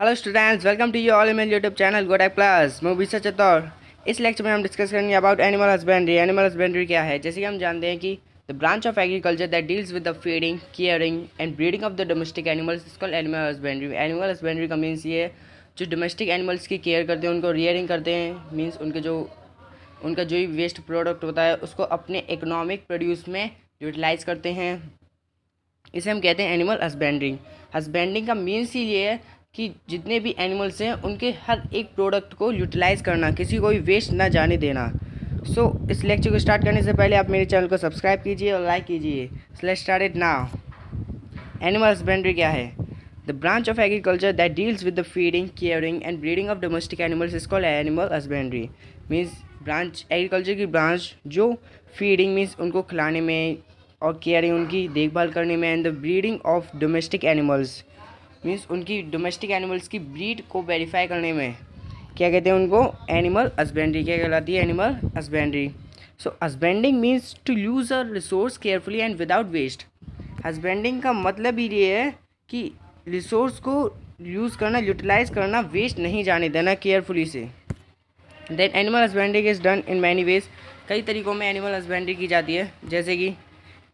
Hello students, welcome to you all in my YouTube channel GoTech plus. मैं विशा चतौर। इस lecture में हम discuss करेंगे about animal husbandry. Animal husbandry क्या है? जैसे कि हम जानते हैं कि the branch of agriculture that deals with the feeding, caring and breeding of the domestic animals is called animal husbandry. Animal husbandry का मीन्स ये है जो डोमेस्टिक एनिमल्स की केयर करते हैं, उनको रियरिंग करते हैं। मीन्स उनका जो भी वेस्ट प्रोडक्ट होता है उसको अपने इकोनॉमिक प्रोड्यूस में यूटिलाइज करते हैं। इसे हम कहते हैं एनिमल हस्बेंड्रिंग। हस्बेंडिंग का मीन्स ही ये है कि जितने भी एनिमल्स हैं उनके हर एक प्रोडक्ट को यूटिलाइज करना, किसी को भी वेस्ट ना जाने देना। इस लेक्चर को स्टार्ट करने से पहले आप मेरे चैनल को सब्सक्राइब कीजिए और लाइक कीजिए। Let's start it now. Animal husbandry क्या है? The branch of agriculture that deals with the feeding, caring and breeding of domestic animals is called animal husbandry. Means branch, agriculture की branch जो feeding means उनको खिलाने में और caring उनकी देखभाल करने में, and the breeding of domestic animals means उनकी डोमेस्टिक एनिमल्स की ब्रीड को वेरीफाई करने में क्या कहते हैं उनको? Animal husbandry. क्या कहलाती है? Animal husbandry. So husbanding means to use a resource carefully and without waste. Husbanding का मतलब ही ये है कि रिसोर्स को यूज़ करना, यूटिलाइज करना, वेस्ट नहीं जाने देना केयरफुली से। Then animal husbandry is done in many ways. कई तरीक़ों में एनिमल हस्बेंड्री की जाती है, जैसे कि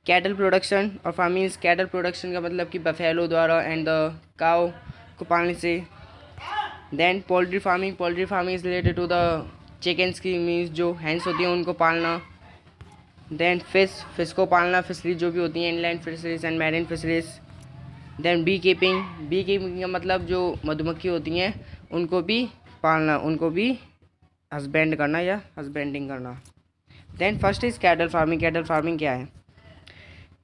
कैटल प्रोडक्शन और फार्मिंग। कैटल प्रोडक्शन का मतलब कि बफेलो द्वारा एंड द काउ को पालने से। Then poultry farming. Poultry farming is related to the chickens की, मीन्स जो हैंस होती हैं उनको पालना। देन फिश को पालना, फिशरीज जो भी होती हैं, inland fisheries and marine fisheries. Then bee keeping. Bee keeping का मतलब जो मधुमक्खी होती हैं उनको भी पालना, उनको भी हस्बेंड करना या हस्बेंडिंग करना। Then first is cattle farming. Cattle farming क्या है?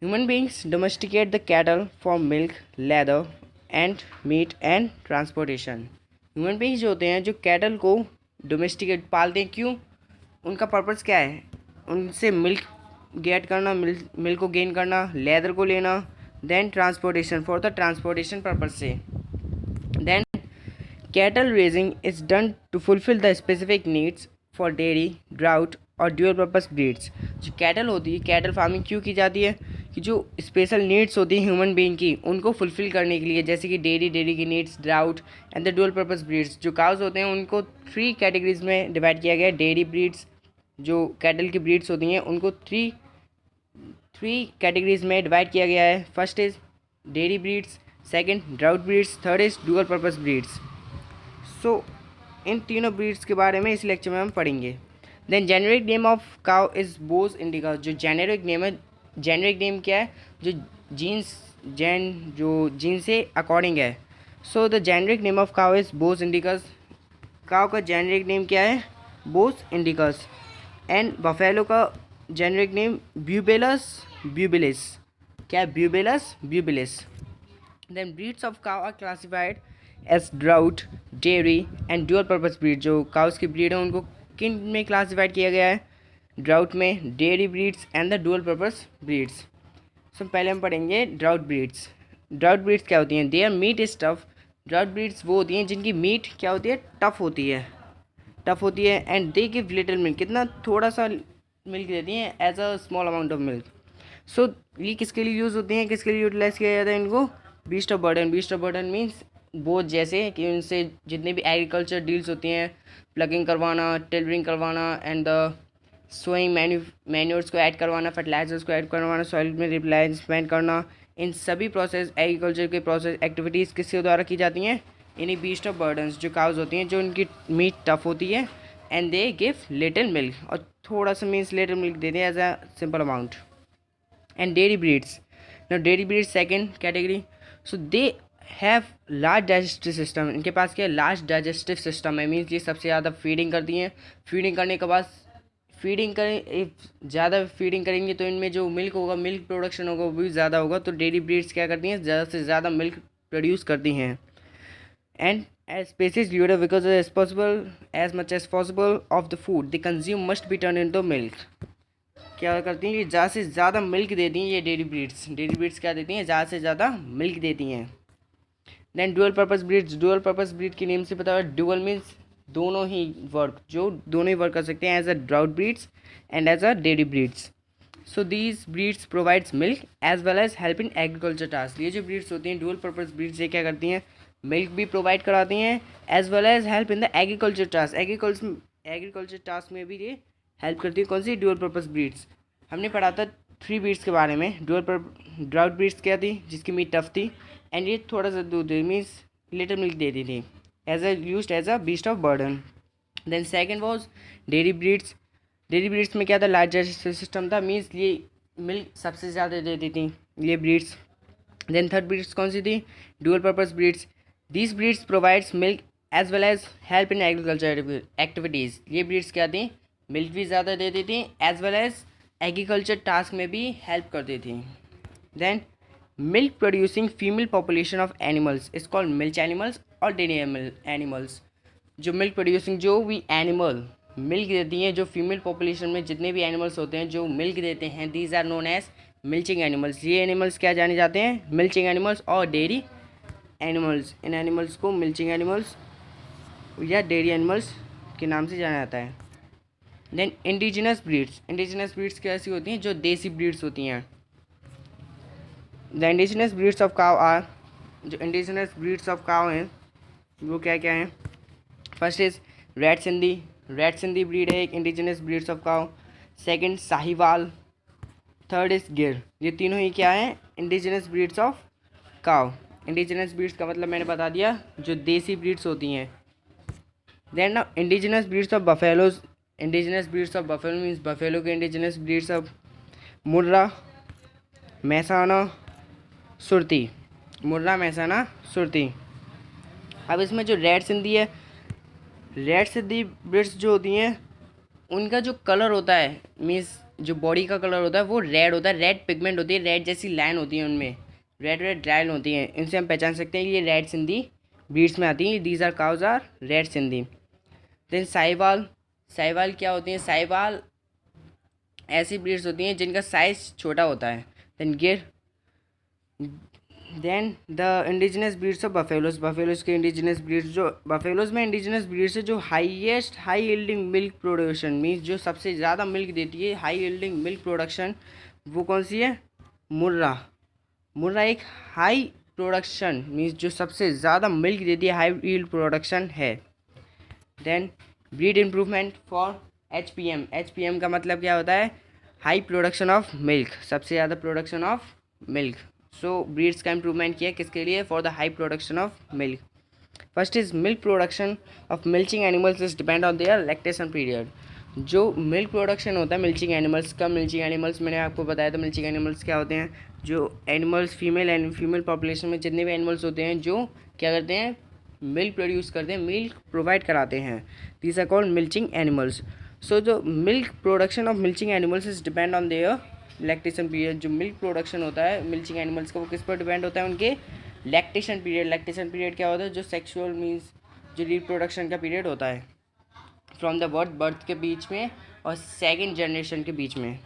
Human beings domesticate the cattle for milk, leather and meat and transportation. Human beings जो होते हैं जो कैटल को डोमेस्टिकेट पालते हैं, क्यों? उनका पर्पस क्या है? उनसे मिल्क गेट करना, मिल्क को गेन करना, लेदर को लेना। Then transportation, for the transportation purpose से। Then cattle raising is done to fulfil the specific needs for dairy, draught और ड्यूअल पर्पस ब्रीड्स। जो कैटल होती है, कैटल फार्मिंग क्यों की जाती है? कि जो स्पेशल नीड्स होती हैं ह्यूमन बीइंग की, उनको फुलफ़िल करने के लिए, जैसे कि डेयरी की needs, drought and the dual purpose breeds. जो काउस होते हैं उनको 3 कैटेगरीज में डिवाइड किया गया है। डेयरी ब्रीड्स, जो कैटल की ब्रीड्स होती हैं उनको थ्री कैटेगरीज में डिवाइड किया गया है। First is dairy breeds, second draught breeds, third is dual purpose breeds. इन तीनों ब्रीड्स के बारे में इस लेक्चर में हम पढ़ेंगे। Then generic name of cow is Bos indica. जो जेनेरिक नेम है, जेनेरिक नेम क्या है? जो जीन से अकॉर्डिंग है। So the generic name of cow is Bos indicus. Cow का जेनेरिक नेम क्या है? Bos indicus. एंड बफेलो का जेनेरिक नेम ब्यूबेलस ब्यूबिलिस। क्या है? Bubalus bubalis. Then breeds of cow are classified as draught, dairy and dual purpose breed. जो cows की breed है उनको किन में क्लासिफाइड किया गया है? ड्राउट में, dairy breeds and the dual purpose breeds. पहले हम पढ़ेंगे ड्राउट ब्रीड्स। ड्राउट ब्रीड्स क्या होती हैं? There meet is tough. Drought breeds वो होती हैं जिनकी मीट क्या होती है? टफ होती है, टफ होती है। And they give little milk. कितना? थोड़ा सा मिल्क देती हैं, as a small amount of milk. ये किसके लिए यूज़ होती हैं, किसके लिए यूटिलाइज किया जाता है इनको? Beast of burden. Beast of burden means बोझ, जैसे कि उनसे जितने भी एग्रीकल्चर डील्स होती हैं, प्लगिंग करवाना, टिलरिंग करवाना एंड द सोइंग मैन्योर्स को ऐड करवाना, फर्टिलाइजर्स को ऐड करवाना, सॉइल में रिप्लेसमेंट करना, इन सभी प्रोसेस, एग्रीकल्चर के प्रोसेस एक्टिविटीज़ किसके द्वारा की जाती हैं? इन्हीं बीस्ट ऑफ बर्डन्स, जो काउज होती हैं, जो उनकी मीट टफ होती है and they give little milk, और थोड़ा सा मीन्स लिटिल मिल्क देते हैं as a simple amount. And dairy breeds. now dairy breeds second category. So they have large digestive system. इनके पास क्या है? लार्ज डाइजेस्टिव सिस्टम है। मीन्स ये सबसे ज़्यादा फीडिंग करती हैं। फीडिंग करने के बाद ज़्यादा फीडिंग करेंगे तो इनमें जो मिल्क होगा, मिल्क प्रोडक्शन होगा वो भी ज़्यादा होगा। तो डेयरी ब्रीड्स क्या करती हैं? ज़्यादा से ज़्यादा मिल्क प्रोड्यूस करती हैं। And as species louder because as possible, as much as possible of the food they consume must be turn into milk. क्या करती हैं? ये ज़्यादा से ज़्यादा मिल्क देती हैं ये डेयरी ब्रीड्स। डेयरी ब्रीड्स क्या देती हैं? ज़्यादा से ज़्यादा मिल्क देती हैं। Then dual purpose breeds. Dual purpose breed की नेम से पता है, डुअल मीन्स दोनों ही वर्क, जो दोनों ही वर्क कर सकते हैं, as a drought breeds and as a dairy breeds. So these breeds provides milk as well as help in agriculture task. ये जो ब्रीड्स होती हैं डुअल पर्पस ब्रीड्स, ये क्या करती हैं? मिल्क भी प्रोवाइड कराती हैं, as well as help in the agriculture task. Agriculture task में भी ये हेल्प करती है। कौन सी? Dual purpose breeds. हमने पढ़ा था 3 ब्रीड्स के बारे में। ड्राउट ब्रीड्स क्या थी? जिसकी मीट टफ थी एंड ये थोड़ा सा दूध मीन्स लिटिल मिल्क देती थी, as a used as a beast of burden. Then second was dairy breeds. Dairy breeds में क्या था? लार्जर सिस्टम था, मीन्स ये मिल्क सबसे ज़्यादा देती थी ये ब्रीड्स। देन थर्ड ब्रीड्स कौन सी थी? Dual purpose breeds. These breeds provides milk as well as help in agriculture activities. ये ब्रीड्स क्या थी? मिल्क भी ज़्यादा देती थी as well as agriculture task में भी हेल्प करती थी। Then milk producing female population of animals is called milk animals और डेयरी एनिमल्स। जो मिल्क प्रोड्यूसिंग जो भी एनिमल मिल्क देती हैं, जो फीमेल पॉपुलेशन में जितने भी एनिमल्स होते हैं जो मिल्क देते हैं, these are known as milching animals. ये एनिमल्स क्या जाने जाते हैं? मिल्चिंग एनिमल्स और डेयरी एनिमल्स। इन एनिमल्स को मिल्चिंग एनिमल्स या डेयरी एनिमल्स के नाम से जाना जाता है। Then indigenous breeds. Indigenous breeds कैसी होती हैं? जो देसी ब्रीड्स होती हैं। The indigenous breeds of cow are, जो इंडिजिनस ब्रीड्स ऑफ काव हैं वो क्या क्या हैं? First is red Sindhi. Red Sindhi breed है एक इंडिजिनस ब्रीड्स ऑफ काव। सेकंड साहिवाल। थर्ड इज गिर। ये तीनों ही क्या हैं? इंडिजिनस ब्रीड्स ऑफ काव। इंडिजिनस ब्रीड्स का मतलब मैंने बता दिया, जो देसी ब्रीड्स होती हैं। Then now indigenous breeds of buffaloes. Indigenous breeds of buffalo means buffalo के indigenous breeds of Murrah, Mehsana, Surti. Murrah, Mehsana, Surti. अब इसमें जो रेड सिंधी है, रेड सिंधी ब्रीड्स जो होती हैं उनका जो कलर होता है मीन्स जो बॉडी का कलर होता है वो रेड होता है। रेड पिगमेंट होती है, रेड जैसी लाइन होती है उनमें, रेड रेड लाइन होती हैं। इनसे हम पहचान सकते हैं कि ये रेड सिंधी ब्रीड्स में आती हैं। These are cows are red Sindhi. Then Sahiwal. Sahiwal क्या होती हैं? साहिवाल ऐसी ब्रीड्स होती हैं जिनका साइज छोटा होता है। Then Gir. Then the indigenous breeds of buffaloes. Buffaloes के इंडिजिनस ब्रीड्स, जो बफेलोज में इंडिजिनस ब्रीड्स है जो highest high yielding milk production means जो सबसे ज़्यादा मिल्क देती है, हाई यील्डिंग मिल्क प्रोडक्शन, वो कौन सी है? मुर्रा। मुर्रा एक हाई प्रोडक्शन मीन्स जो सबसे ज़्यादा मिल्क देती है, हाई यील्ड प्रोडक्शन है। Then breed improvement for HPM. HPM का मतलब क्या होता है? हाई प्रोडक्शन ऑफ मिल्क, सबसे ज़्यादा production of milk. So breeds का इम्प्रूवमेंट किया किसके लिए? For the high production of milk. First is milk production of milching animals is depend on their lactation period. जो मिल्क प्रोडक्शन होता है milching animals का, मिल्चिंग एनिमल्स मैंने आपको बताया था मिल्चिंग एनिमल्स क्या होते हैं? जो एनिमल्स फीमेल पॉपुलेशन में जितने भी एनिमल्स होते हैं जो क्या करते हैं? मिल्क प्रोड्यूस करते हैं, मिल्क प्रोवाइड कराते हैं। These are called milching animals. So जो milk production of milching animals is depend on their lactation period. जो मिल्क प्रोडक्शन होता है मिल्चिंग एनिमल्स का वो किस पर डिपेंड होता है? उनके लैक्टेशन पीरियड। लैक्टेशन पीरियड क्या होता है? जो सेक्सुअल मीन्स जो रिप्रोडक्शन का पीरियड होता है फ्रॉम द बर्थ के बीच में और सेकेंड जनरेशन के बीच में।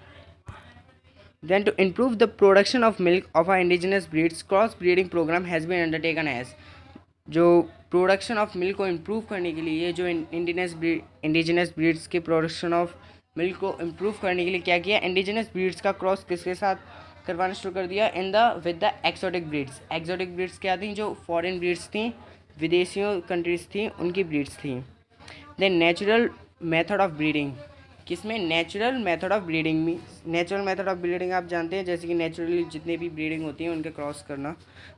Then to improve the production of milk of our indigenous breeds, cross breeding program has been undertaken as। जो प्रोडक्शन ऑफ मिल्क को इम्प्रूव करने के लिए जो इंडिजिनस ब्रीड्स के प्रोडक्शन ऑफ मिल्क को इम्प्रूव करने के लिए क्या किया? इंडिजिनस ब्रीड्स का क्रॉस किसके साथ करवाना शुरू कर दिया? With the exotic breeds. Exotic breeds क्या थी? जो फॉरेन ब्रीड्स थी, विदेशियों कंट्रीज थी, उनकी ब्रीड्स थी। Then natural method of breeding. किसमें? नेचुरल मेथड ऑफ ब्रीडिंग में। नेचुरल मेथड ऑफ ब्रीडिंग आप जानते हैं, जैसे कि नेचुरली जितने भी ब्रीडिंग होती है उनके क्रॉस करना।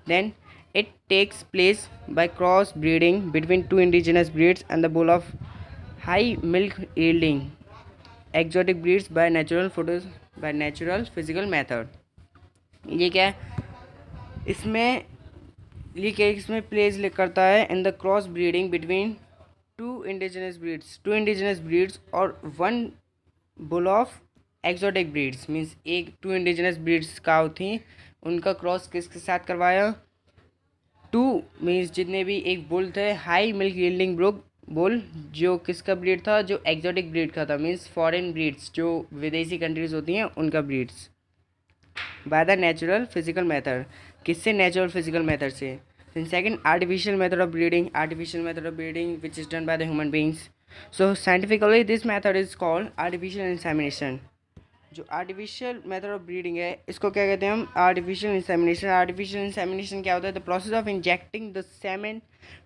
Then it takes place by cross breeding between two indigenous breeds and the goal of high milk yielding exotic breeds by natural physical method. ये क्या है? इसमें इसमें प्लेस करता है in the cross breeding between two indigenous breeds और one bull of exotic breeds means एक two indigenous breeds cow थी, उनका क्रॉस किसके साथ करवाया? टू मीन्स जितने भी एक बुल थे, हाई मिल्क यील्डिंग बुल, जो किसका ब्रीड था? जो एक्जोटिक ब्रीड का था, मीन्स फॉरेन ब्रीड्स जो विदेशी कंट्रीज होती हैं उनका breeds. By the natural physical method. किससे? नेचुरल फिजिकल मेथड से। Then second, artificial method of breeding. Artificial method of breeding which is done by the human beings. So scientifically this method is called artificial insemination. जो artificial method of breeding है इसको क्या कहते हैं हम, artificial insemination. Artificial insemination क्या होता है, the process of injecting the semen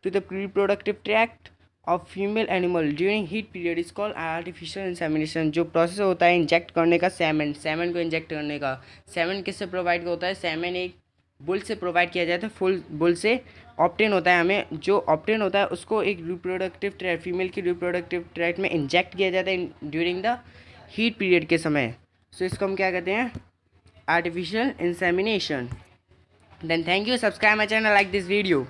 to the reproductive tract of female animal during heat period is called artificial insemination. जो प्रोसेस होता है इंजेक्ट करने का, सेमेन को इंजेक्ट करने का। सेमेन किससे प्रोवाइड होता है, सेमेन एक बुल से प्रोवाइड किया जाता है, फुल बुल से ऑप्टेन होता है हमें। जो ऑप्टेन होता है उसको एक रिप्रोडक्टिव ट्रैक्ट, फीमेल की रिप्रोडक्टिव ट्रैक्ट में इंजेक्ट किया जाता है ड्यूरिंग द हीट पीरियड के समय। सो इसको हम क्या कहते हैं, artificial insemination. Then thank you, subscribe my channel, like this video.